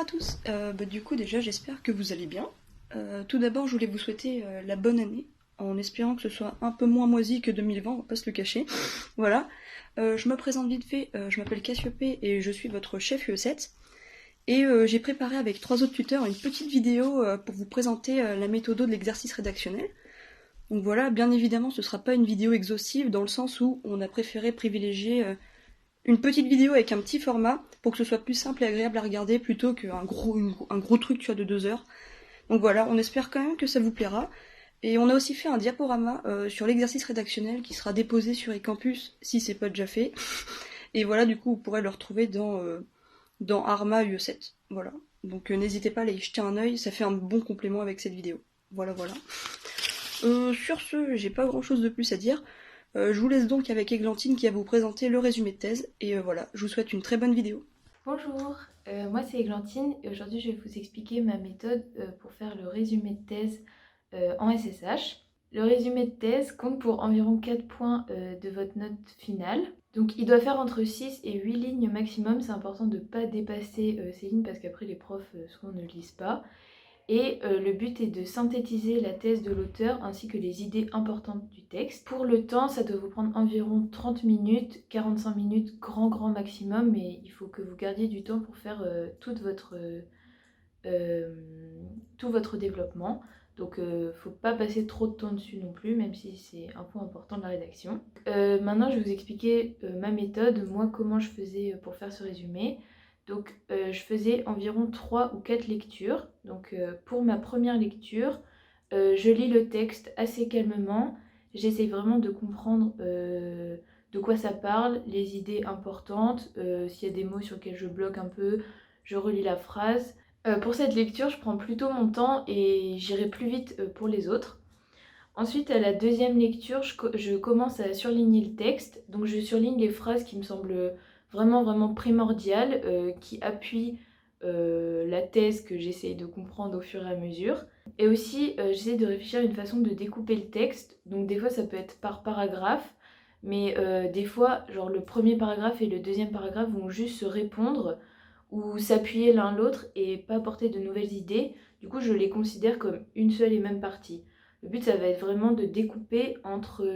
à tous. Du coup déjà j'espère que vous allez bien. Tout d'abord je voulais vous souhaiter la bonne année, en espérant que ce soit un peu moins moisi que 2020, on va pas se le cacher. Voilà. Je me présente vite fait, je m'appelle Cassiopée et je suis votre chef UE7. Et j'ai préparé avec 3 autres tuteurs une petite vidéo pour vous présenter la méthode de l'exercice rédactionnel. Donc voilà, bien évidemment ce sera pas une vidéo exhaustive dans le sens où on a préféré privilégier une petite vidéo avec un petit format pour que ce soit plus simple et agréable à regarder plutôt un gros truc tu vois, de 2 heures. Donc voilà, on espère quand même que ça vous plaira. Et on a aussi fait un diaporama sur l'exercice rédactionnel qui sera déposé sur eCampus si c'est pas déjà fait. Et voilà, du coup, vous pourrez le retrouver dans Arma UE7. Voilà. Donc n'hésitez pas à aller y jeter un œil, ça fait un bon complément avec cette vidéo. Voilà, voilà. Sur ce, j'ai pas grand chose de plus à dire. Je vous laisse donc avec Églantine qui va vous présenter le résumé de thèse. Et voilà, je vous souhaite une très bonne vidéo. Bonjour, moi c'est Églantine et aujourd'hui je vais vous expliquer ma méthode pour faire le résumé de thèse en SSH. Le résumé de thèse compte pour environ 4 points de votre note finale. Donc il doit faire entre 6 et 8 lignes maximum, c'est important de ne pas dépasser ces lignes parce qu'après les profs souvent ne lisent pas. Et le but est de synthétiser la thèse de l'auteur ainsi que les idées importantes du texte. Pour le temps, ça doit vous prendre environ 30 minutes, 45 minutes, grand maximum, mais il faut que vous gardiez du temps pour faire tout votre développement. Donc faut pas passer trop de temps dessus non plus, même si c'est un point important de la rédaction. Maintenant, je vais vous expliquer ma méthode, moi comment je faisais pour faire ce résumé. Donc je faisais environ 3 ou 4 lectures. Donc pour ma première lecture, je lis le texte assez calmement. J'essaie vraiment de comprendre de quoi ça parle, les idées importantes. S'il y a des mots sur lesquels je bloque un peu, je relis la phrase. Pour cette lecture, je prends plutôt mon temps et j'irai plus vite pour les autres. Ensuite, à la deuxième lecture, je commence à surligner le texte. Donc je surligne les phrases qui me semblent vraiment primordiales, qui appuient la thèse que j'essaye de comprendre au fur et à mesure. Et aussi, j'essaie de réfléchir à une façon de découper le texte. Donc des fois, ça peut être par paragraphe, mais des fois, genre le premier paragraphe et le deuxième paragraphe vont juste se répondre ou s'appuyer l'un l'autre et pas apporter de nouvelles idées. Du coup, je les considère comme une seule et même partie. Le but, ça va être vraiment de découper entre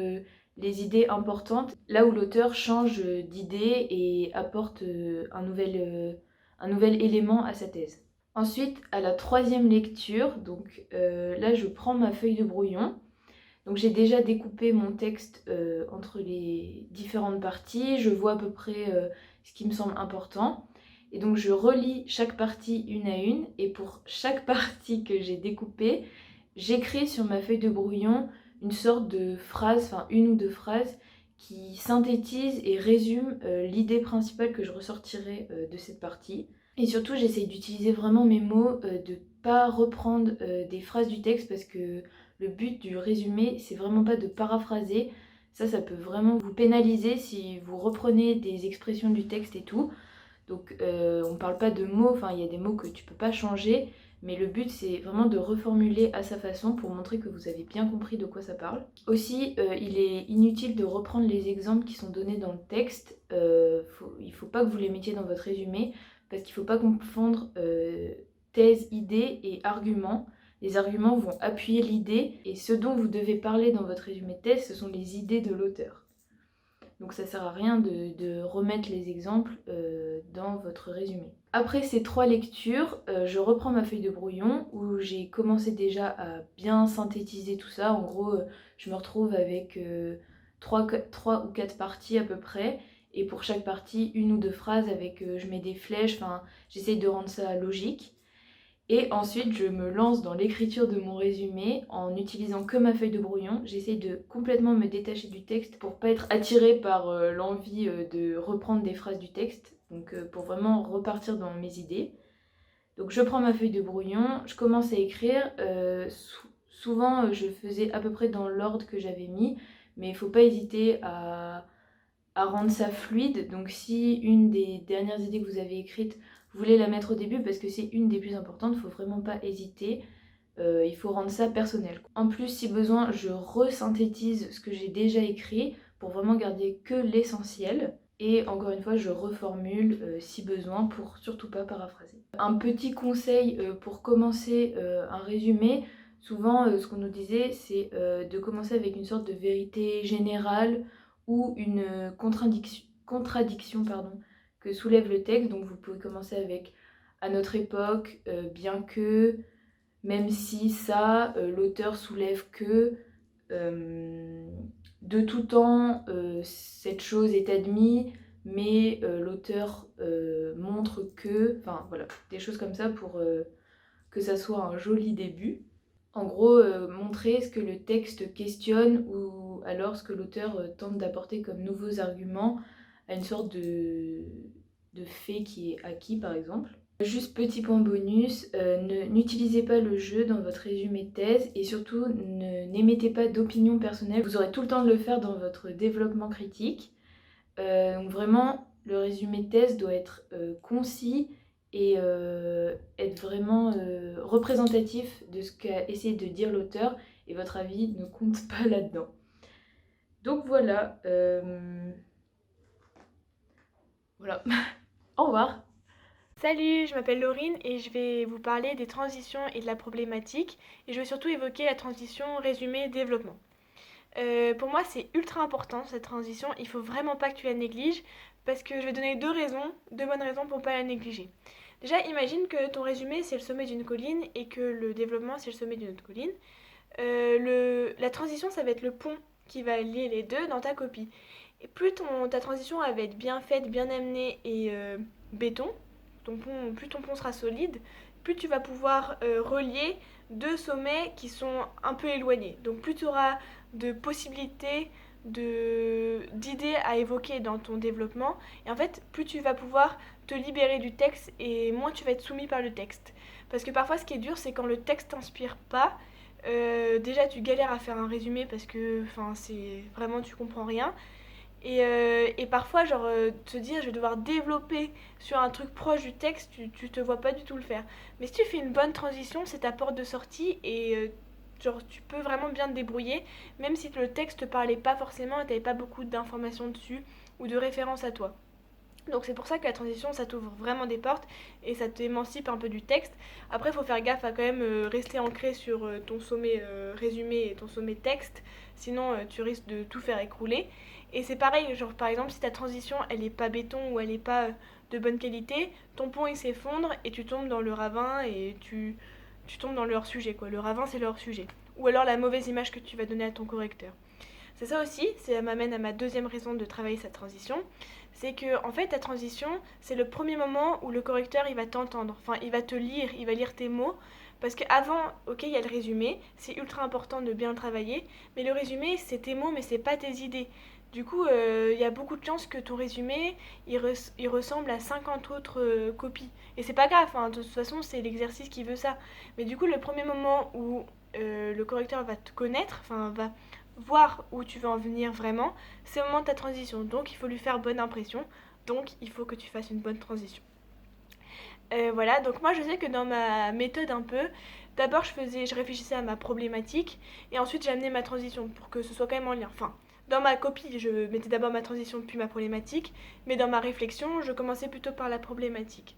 les idées importantes, là où l'auteur change d'idée et apporte un nouvel élément à sa thèse. Ensuite, à la troisième lecture, donc là, je prends ma feuille de brouillon. Donc j'ai déjà découpé mon texte entre les différentes parties, je vois à peu près ce qui me semble important. Et donc je relis chaque partie une à une, et pour chaque partie que j'ai découpée, j'écris sur ma feuille de brouillon une sorte de phrase, enfin une ou deux phrases, qui synthétisent et résument l'idée principale que je ressortirai de cette partie. Et surtout, j'essaye d'utiliser vraiment mes mots, de ne pas reprendre des phrases du texte parce que le but du résumé, c'est vraiment pas de paraphraser. Ça peut vraiment vous pénaliser si vous reprenez des expressions du texte et tout. Donc on parle pas de mots, enfin il y a des mots que tu peux pas changer, mais le but c'est vraiment de reformuler à sa façon pour montrer que vous avez bien compris de quoi ça parle. Aussi, il est inutile de reprendre les exemples qui sont donnés dans le texte, il faut pas que vous les mettiez dans votre résumé, parce qu'il faut pas confondre thèse, idée et argument. Les arguments vont appuyer l'idée, et ce dont vous devez parler dans votre résumé de thèse, ce sont les idées de l'auteur. Donc ça sert à rien de remettre les exemples dans votre résumé. Après ces 3 lectures, je reprends ma feuille de brouillon où j'ai commencé déjà à bien synthétiser tout ça. En gros, je me retrouve avec 3 ou 4 parties à peu près. Et pour chaque partie, une ou deux phrases avec, je mets des flèches, enfin j'essaye de rendre ça logique. Et ensuite, je me lance dans l'écriture de mon résumé en utilisant que ma feuille de brouillon. J'essaye de complètement me détacher du texte pour pas être attirée par l'envie de reprendre des phrases du texte. Donc pour vraiment repartir dans mes idées. Donc je prends ma feuille de brouillon, je commence à écrire. Souvent, je faisais à peu près dans l'ordre que j'avais mis. Mais il faut pas hésiter à rendre ça fluide. Donc si une des dernières idées que vous avez écrites, vous voulez la mettre au début parce que c'est une des plus importantes, il ne faut vraiment pas hésiter. Il faut rendre ça personnel. En plus, si besoin, je resynthétise ce que j'ai déjà écrit pour vraiment garder que l'essentiel. Et encore une fois, je reformule si besoin pour surtout pas paraphraser. Un petit conseil pour commencer un résumé, souvent ce qu'on nous disait c'est de commencer avec une sorte de vérité générale ou une contradiction pardon, que soulève le texte. Donc vous pouvez commencer avec à notre époque, bien que, même si ça, l'auteur soulève que, de tout temps, cette chose est admise, mais l'auteur montre que... Enfin voilà, des choses comme ça pour que ça soit un joli début. En gros, montrer ce que le texte questionne ou alors ce que l'auteur tente d'apporter comme nouveaux arguments à une sorte de fait qui est acquis par exemple. Juste petit point bonus, n'utilisez pas le jeu dans votre résumé de thèse et surtout n'émettez pas d'opinion personnelle. Vous aurez tout le temps de le faire dans votre développement critique. Donc vraiment, le résumé de thèse doit être concis et être vraiment représentatif de ce qu'a essayé de dire l'auteur et votre avis ne compte pas là-dedans. Donc voilà. Voilà. Au revoir. Salut, je m'appelle Laurine et je vais vous parler des transitions et de la problématique et je vais surtout évoquer la transition résumé-développement. Pour moi, c'est ultra important cette transition, il faut vraiment pas que tu la négliges parce que je vais donner deux bonnes raisons pour pas la négliger. Déjà, imagine que ton résumé c'est le sommet d'une colline et que le développement c'est le sommet d'une autre colline. La transition ça va être le pont qui va lier les deux dans ta copie. Et plus ta transition elle va être bien faite, bien amenée et béton, plus ton pont sera solide, plus tu vas pouvoir relier deux sommets qui sont un peu éloignés. Donc plus tu auras de possibilités, d'idées à évoquer dans ton développement. Et en fait, plus tu vas pouvoir te libérer du texte et moins tu vas être soumis par le texte. Parce que parfois, ce qui est dur, c'est quand le texte t'inspire pas. Déjà, tu galères à faire un résumé parce que c'est vraiment tu comprends rien. Et parfois, te dire je vais devoir développer sur un truc proche du texte, tu te vois pas du tout le faire. Mais si tu fais une bonne transition, c'est ta porte de sortie et tu peux vraiment bien te débrouiller, même si le texte te parlait pas forcément et t'avais pas beaucoup d'informations dessus ou de références à toi. Donc c'est pour ça que la transition, ça t'ouvre vraiment des portes et ça t'émancipe un peu du texte. Après, il faut faire gaffe à quand même rester ancré sur ton sommet résumé et ton sommet texte, sinon tu risques de tout faire écrouler. Et c'est pareil, genre par exemple, si ta transition, elle est pas béton ou elle est pas de bonne qualité, ton pont il s'effondre et tu tombes dans le ravin et tu tombes dans le hors-sujet quoi. Le ravin, c'est le hors-sujet. Ou alors la mauvaise image que tu vas donner à ton correcteur. C'est ça aussi, ça m'amène à ma deuxième raison de travailler cette transition, c'est que en fait ta transition, c'est le premier moment où le correcteur il va t'entendre, enfin il va te lire, il va lire tes mots, parce qu'avant, ok, il y a le résumé, c'est ultra important de bien le travailler, mais le résumé c'est tes mots mais c'est pas tes idées. Du coup, il y a beaucoup de chances que ton résumé il ressemble à 50 autres copies. Et c'est pas grave, hein, de toute façon c'est l'exercice qui veut ça. Mais du coup, le premier moment où le correcteur va te connaître, enfin va voir où tu veux en venir vraiment, c'est au moment de ta transition. Donc il faut lui faire bonne impression. Donc il faut que tu fasses une bonne transition. Voilà, donc moi je sais que dans ma méthode un peu, d'abord je réfléchissais à ma problématique et ensuite j'amenais ma transition pour que ce soit quand même en lien. Enfin, dans ma copie, je mettais d'abord ma transition puis ma problématique, mais dans ma réflexion, je commençais plutôt par la problématique.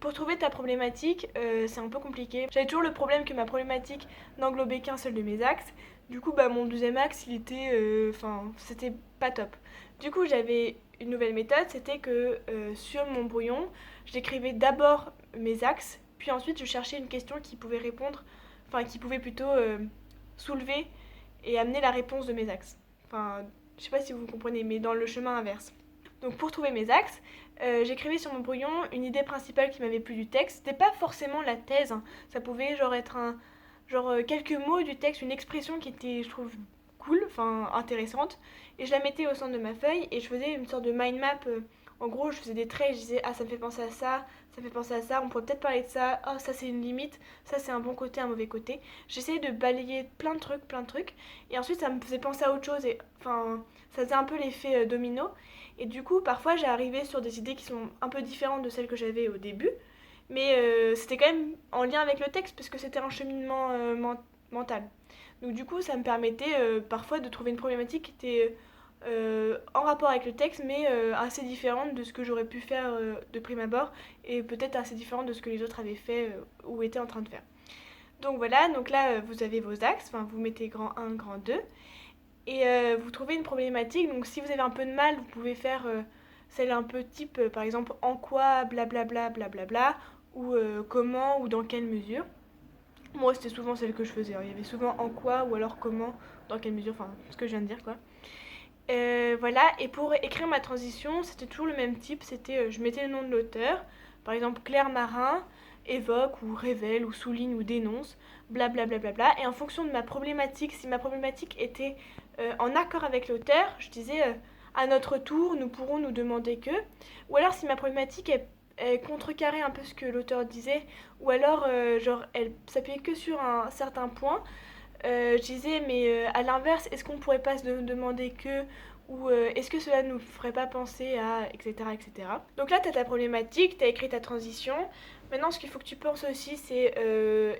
Pour trouver ta problématique, c'est un peu compliqué. J'avais toujours le problème que ma problématique n'englobait qu'un seul de mes axes. Du coup, mon deuxième axe, il était, c'était pas top. Du coup, j'avais une nouvelle méthode, c'était que sur mon brouillon, j'écrivais d'abord mes axes, puis ensuite je cherchais une question qui pouvait répondre, enfin qui pouvait plutôt soulever et amener la réponse de mes axes. Enfin, je sais pas si vous comprenez, mais dans le chemin inverse. Donc pour trouver mes axes, j'écrivais sur mon brouillon une idée principale qui m'avait plu du texte. C'était pas forcément la thèse, hein. Ça pouvait être quelques mots du texte, une expression qui était, je trouve, cool, enfin intéressante. Et je la mettais au centre de ma feuille et je faisais une sorte de mind map. En gros, je faisais des traits et je disais ah ça me fait penser à ça, ça me fait penser à ça, on pourrait peut-être parler de ça, oh ça c'est une limite, ça c'est un bon côté, un mauvais côté. J'essayais de balayer plein de trucs et ensuite ça me faisait penser à autre chose et enfin ça faisait un peu l'effet domino. Et du coup, parfois, j'ai arrivé sur des idées qui sont un peu différentes de celles que j'avais au début, mais c'était quand même en lien avec le texte, parce que c'était un cheminement mental. Donc du coup, ça me permettait parfois de trouver une problématique qui était en rapport avec le texte, mais assez différente de ce que j'aurais pu faire de prime abord, et peut-être assez différente de ce que les autres avaient fait ou étaient en train de faire. Donc voilà, donc là vous avez vos axes, enfin vous mettez grand 1, grand 2, et vous trouvez une problématique. Donc si vous avez un peu de mal, vous pouvez faire celle un peu type, par exemple, en quoi, blablabla, blablabla, ou comment, ou dans quelle mesure. Moi c'était souvent celle que je faisais, hein. Il y avait souvent en quoi, ou alors comment, dans quelle mesure, enfin ce que je viens de dire quoi. Voilà, et pour écrire ma transition, c'était toujours le même type, c'était je mettais le nom de l'auteur, par exemple Claire Marin, évoque ou révèle ou souligne ou dénonce, blablabla, bla, bla, bla, et en fonction de ma problématique, si ma problématique était en accord avec l'auteur, je disais à notre tour, nous pourrons nous demander que, ou alors si ma problématique elle contrecarrait un peu ce que l'auteur disait, ou alors genre elle s'appuyait que sur un certain point, je disais, mais à l'inverse, est-ce qu'on pourrait pas se demander que, ou est-ce que cela nous ferait pas penser à, etc., etc. Donc là, tu as ta problématique, tu as écrit ta transition. Maintenant, ce qu'il faut que tu penses aussi, c'est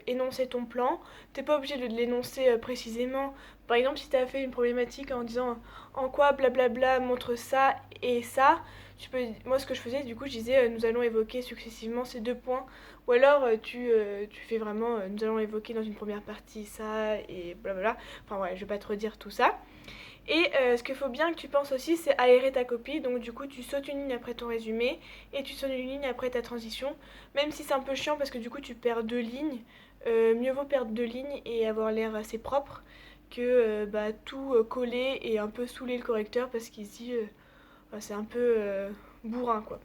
énoncer ton plan. T'es pas obligé de l'énoncer précisément. Par exemple, si tu as fait une problématique en disant en quoi blablabla montre ça et ça, tu peux, moi, ce que je faisais, du coup, je disais nous allons évoquer successivement ces deux points. Ou alors tu fais vraiment nous allons évoquer dans une première partie ça et blablabla. Enfin ouais, je vais pas te redire tout ça. Et ce qu'il faut bien que tu penses aussi, c'est aérer ta copie. Donc du coup, tu sautes une ligne après ton résumé et tu sautes une ligne après ta transition. Même si c'est un peu chiant parce que du coup, tu perds deux lignes. Mieux vaut perdre deux lignes et avoir l'air assez propre que tout coller et un peu saouler le correcteur parce qu'ici, c'est un peu bourrin quoi.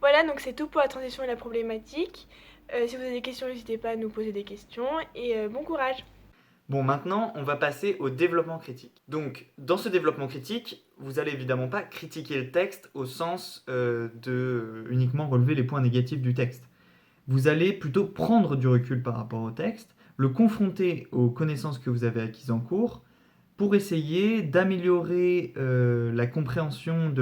Voilà, donc c'est tout pour la transition et la problématique. Si vous avez des questions, n'hésitez pas à nous poser des questions et bon courage. Bon, maintenant, on va passer au développement critique. Donc, dans ce développement critique, vous allez évidemment pas critiquer le texte au sens de uniquement relever les points négatifs du texte. Vous allez plutôt prendre du recul par rapport au texte, le confronter aux connaissances que vous avez acquises en cours, pour essayer d'améliorer la compréhension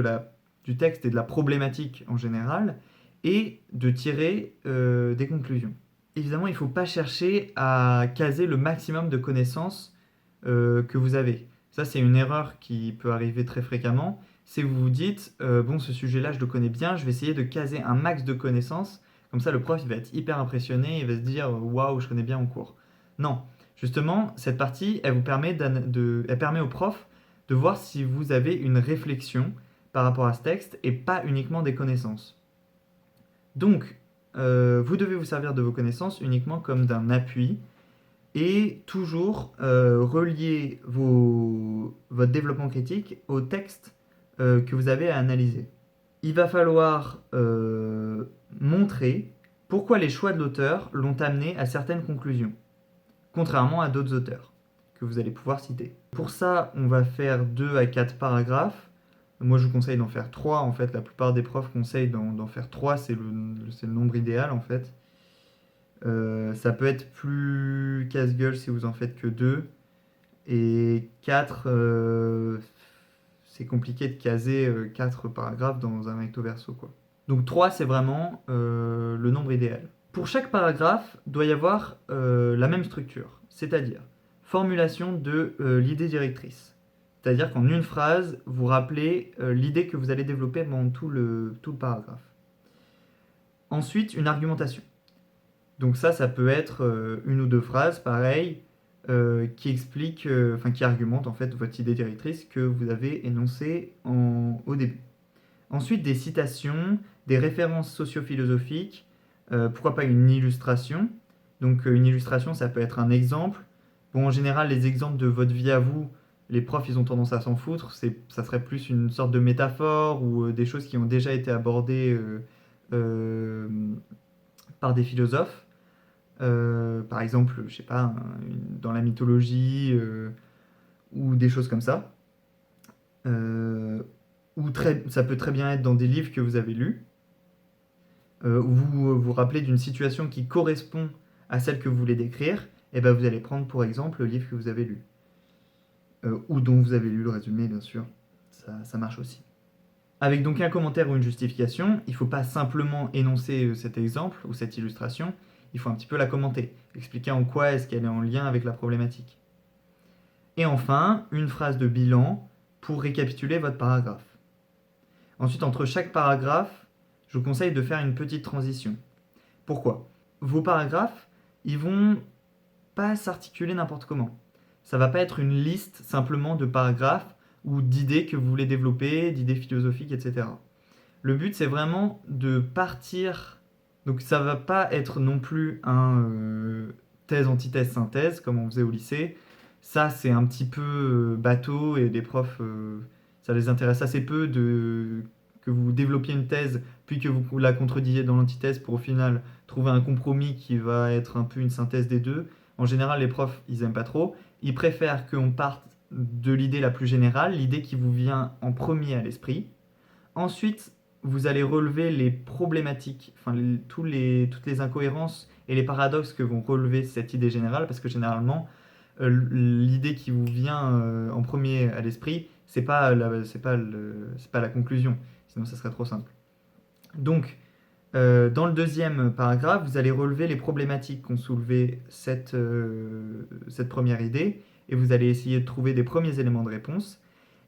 du texte et de la problématique en général, et de tirer des conclusions. Évidemment, il ne faut pas chercher à caser le maximum de connaissances que vous avez. Ça, c'est une erreur qui peut arriver très fréquemment. C'est que vous vous dites, bon, ce sujet-là, je le connais bien, je vais essayer de caser un max de connaissances. Comme ça, le prof, il va être hyper impressionné, il va se dire, waouh, je connais bien mon cours. Non, justement, cette partie, elle permet au prof de voir si vous avez une réflexion par rapport à ce texte et pas uniquement des connaissances. Donc, vous devez vous servir de vos connaissances uniquement comme d'un appui et toujours relier votre développement critique au texte que vous avez à analyser. Il va falloir montrer pourquoi les choix de l'auteur l'ont amené à certaines conclusions, contrairement à d'autres auteurs que vous allez pouvoir citer. Pour ça, on va faire 2 à 4 paragraphes. Moi, je vous conseille d'en faire 3. En fait, la plupart des profs conseillent d'en faire 3. C'est le nombre idéal, en fait. Ça peut être plus casse-gueule si vous en faites que 2. Et 4, c'est compliqué de caser 4 paragraphes dans un recto verso, quoi. Donc 3, c'est vraiment le nombre idéal. Pour chaque paragraphe, il doit y avoir la même structure, c'est-à-dire formulation de l'idée directrice. C'est-à-dire qu'en une phrase, vous rappelez l'idée que vous allez développer pendant tout le paragraphe. Ensuite, une argumentation. Donc ça peut être une ou deux phrases, pareil, qui expliquent, qui argumentent en fait votre idée directrice que vous avez énoncée au début. Ensuite, des citations, des références socio-philosophiques, pourquoi pas une illustration. Donc une illustration, ça peut être un exemple. Bon, en général, les exemples de votre vie à vous, les profs, ils ont tendance à s'en foutre. Ça serait plus une sorte de métaphore ou des choses qui ont déjà été abordées par des philosophes. Par exemple, je sais pas, dans la mythologie ou des choses comme ça. Ça peut très bien être dans des livres que vous avez lus, où vous vous rappelez d'une situation qui correspond à celle que vous voulez décrire, et ben vous allez prendre pour exemple le livre que vous avez lu. Ou dont vous avez lu le résumé, bien sûr, ça marche aussi. Avec donc un commentaire ou une justification, il ne faut pas simplement énoncer cet exemple ou cette illustration, il faut un petit peu la commenter, expliquer en quoi est-ce qu'elle est en lien avec la problématique. Et enfin, une phrase de bilan pour récapituler votre paragraphe. Ensuite, entre chaque paragraphe, je vous conseille de faire une petite transition. Pourquoi ? Vos paragraphes, ils vont pas s'articuler n'importe comment. Ça va pas être une liste simplement de paragraphes ou d'idées que vous voulez développer, d'idées philosophiques, etc. Le but, c'est vraiment de partir. Donc, ça va pas être non plus un thèse, antithèse, synthèse, comme on faisait au lycée. Ça, c'est un petit peu bateau et les profs, ça les intéresse assez peu que vous développiez une thèse, puis que vous la contredisiez dans l'antithèse pour au final trouver un compromis qui va être un peu une synthèse des deux. En général, les profs, ils aiment pas trop. Ils préfèrent qu'on parte de l'idée la plus générale, l'idée qui vous vient en premier à l'esprit. Ensuite, vous allez relever les problématiques, enfin toutes les incohérences et les paradoxes que vont relever cette idée générale, parce que généralement, l'idée qui vous vient en premier à l'esprit, c'est pas la conclusion, sinon ça serait trop simple. Donc, dans le deuxième paragraphe, vous allez relever les problématiques qu'ont soulevé cette première idée, et vous allez essayer de trouver des premiers éléments de réponse.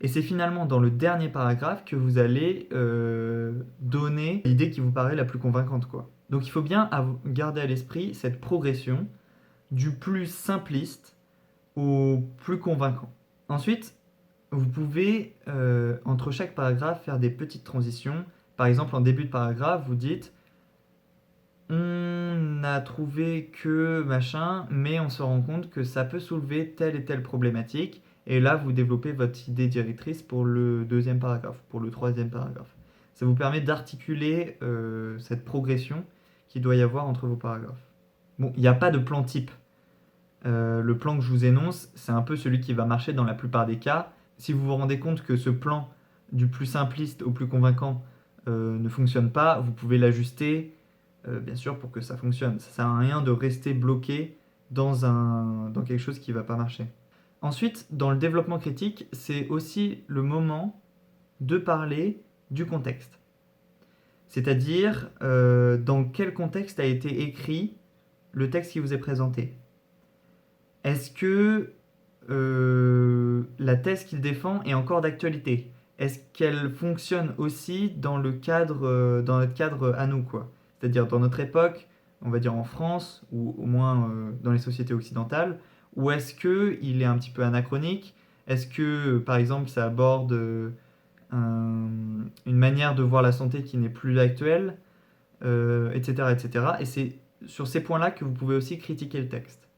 Et c'est finalement dans le dernier paragraphe que vous allez donner l'idée qui vous paraît la plus convaincante, quoi. Donc il faut bien garder à l'esprit cette progression du plus simpliste au plus convaincant. Ensuite, vous pouvez, entre chaque paragraphe, faire des petites transitions. Par exemple, en début de paragraphe, vous dites « On a trouvé que machin, mais on se rend compte que ça peut soulever telle et telle problématique. » Et là, vous développez votre idée directrice pour le deuxième paragraphe, pour le troisième paragraphe. Ça vous permet d'articuler cette progression qu'il doit y avoir entre vos paragraphes. Bon, il n'y a pas de plan type. Le plan que je vous énonce, c'est un peu celui qui va marcher dans la plupart des cas. Si vous vous rendez compte que ce plan du plus simpliste au plus convaincant ne fonctionne pas, vous pouvez l'ajuster, bien sûr, pour que ça fonctionne. Ça ne sert à rien de rester bloqué dans quelque chose qui ne va pas marcher. Ensuite, dans le développement critique, c'est aussi le moment de parler du contexte. C'est-à-dire, dans quel contexte a été écrit le texte qui vous est présenté. Est-ce que la thèse qu'il défend est encore d'actualité ? Est-ce qu'elle fonctionne aussi dans notre cadre à nous, quoi ? C'est-à-dire dans notre époque, on va dire en France, ou au moins dans les sociétés occidentales, ou est-ce qu'il est un petit peu anachronique ? Est-ce que, par exemple, ça aborde une manière de voir la santé qui n'est plus actuelle, etc., etc. Et c'est sur ces points-là que vous pouvez aussi critiquer le texte,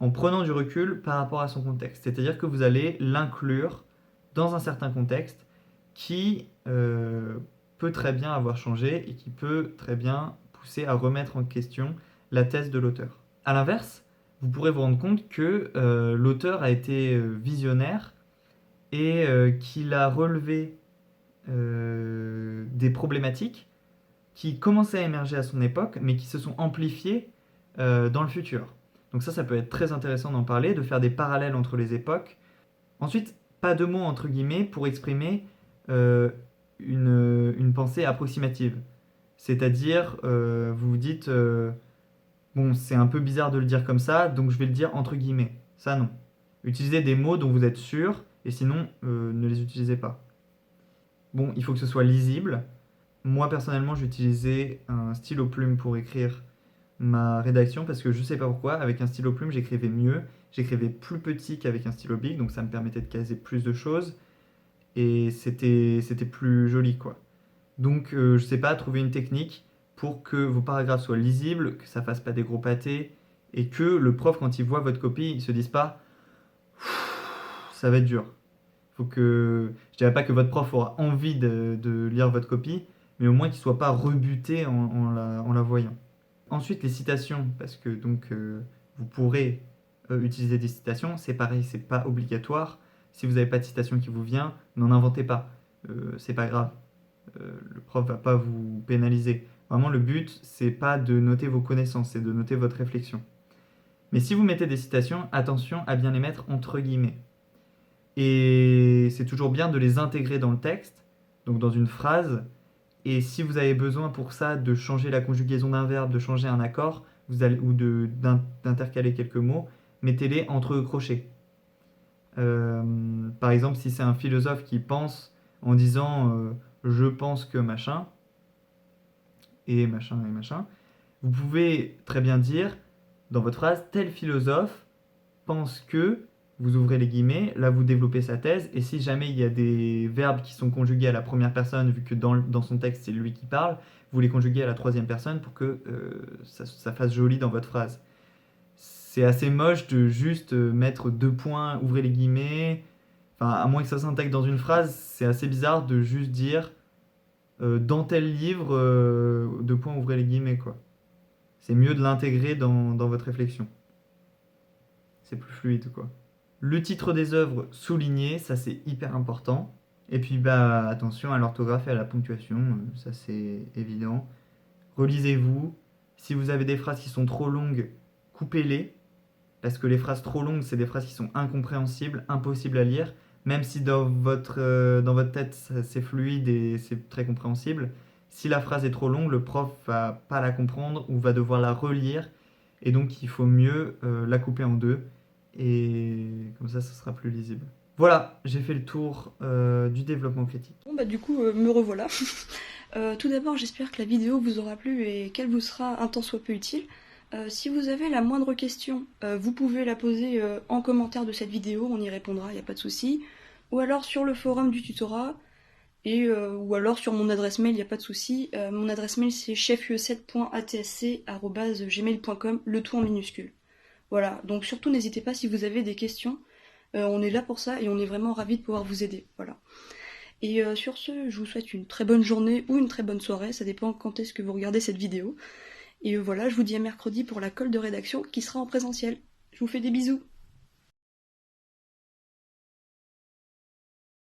en prenant du recul par rapport à son contexte. C'est-à-dire que vous allez l'inclure dans un certain contexte qui peut très bien avoir changé et qui peut très bien pousser à remettre en question la thèse de l'auteur. A l'inverse, vous pourrez vous rendre compte que l'auteur a été visionnaire et qu'il a relevé des problématiques qui commençaient à émerger à son époque, mais qui se sont amplifiées dans le futur. Donc ça peut être très intéressant d'en parler, de faire des parallèles entre les époques. Ensuite, pas de mots entre guillemets pour exprimer une pensée approximative. C'est-à-dire, vous vous dites... bon, c'est un peu bizarre de le dire comme ça, donc je vais le dire entre guillemets. Ça, non. Utilisez des mots dont vous êtes sûr, et sinon, ne les utilisez pas. Bon, il faut que ce soit lisible. Moi, personnellement, j'utilisais un stylo plume pour écrire ma rédaction, parce que je sais pas pourquoi, avec un stylo plume, j'écrivais mieux. J'écrivais plus petit qu'avec un stylo bic, donc ça me permettait de caser plus de choses, et c'était plus joli, quoi. Donc, je sais pas, trouver une technique pour que vos paragraphes soient lisibles, que ça fasse pas des gros pâtés, et que le prof, quand il voit votre copie, il se dise pas « ça va être dur ». Je dirais pas que votre prof aura envie de lire votre copie, mais au moins qu'il soit pas rebuté en la voyant. Ensuite, les citations, parce que donc vous pourrez utiliser des citations, c'est pareil, c'est pas obligatoire. Si vous n'avez pas de citation qui vous vient, n'en inventez pas, c'est pas grave. Le prof va pas vous pénaliser. Vraiment, le but, c'est pas de noter vos connaissances, c'est de noter votre réflexion. Mais si vous mettez des citations, attention à bien les mettre entre guillemets. Et c'est toujours bien de les intégrer dans le texte, donc dans une phrase. Et si vous avez besoin pour ça de changer la conjugaison d'un verbe, de changer un accord, ou d'intercaler quelques mots, mettez-les entre crochets. Par exemple, si c'est un philosophe qui pense en disant je pense que machin, et machin, et machin, vous pouvez très bien dire dans votre phrase tel philosophe pense que, vous ouvrez les guillemets, là vous développez sa thèse, et si jamais il y a des verbes qui sont conjugués à la première personne, vu que dans son texte c'est lui qui parle, vous les conjuguez à la troisième personne pour que ça fasse joli dans votre phrase. C'est assez moche de juste mettre 2 points, ouvrez les guillemets, enfin à moins que ça s'intègre dans une phrase, c'est assez bizarre de juste dire dans tel livre, 2 points, ouvrez les guillemets, quoi. C'est mieux de l'intégrer dans votre réflexion. C'est plus fluide, quoi. Le titre des œuvres souligné, ça c'est hyper important. Et puis bah attention à l'orthographe et à la ponctuation, ça c'est évident. Relisez-vous. Si vous avez des phrases qui sont trop longues, coupez-les. Parce que les phrases trop longues, c'est des phrases qui sont incompréhensibles, impossibles à lire. Même si dans votre tête c'est fluide et c'est très compréhensible, si la phrase est trop longue, le prof va pas la comprendre ou va devoir la relire. Et donc il faut mieux la couper en 2. Et comme ça sera plus lisible. Voilà, j'ai fait le tour du développement critique. Bon bah du coup, me revoilà. Tout d'abord, j'espère que la vidéo vous aura plu et qu'elle vous sera un tant soit peu utile. Si vous avez la moindre question, vous pouvez la poser en commentaire de cette vidéo, on y répondra, il n'y a pas de souci. Ou alors sur le forum du tutorat, ou alors sur mon adresse mail, il n'y a pas de souci. Mon adresse mail c'est chefu7.atsc@gmail.com, le tout en minuscule. Voilà, donc surtout n'hésitez pas si vous avez des questions, on est là pour ça et on est vraiment ravis de pouvoir vous aider, voilà. Et sur ce, je vous souhaite une très bonne journée ou une très bonne soirée, ça dépend quand est-ce que vous regardez cette vidéo. Et voilà, je vous dis à mercredi pour la colle de rédaction qui sera en présentiel. Je vous fais des bisous.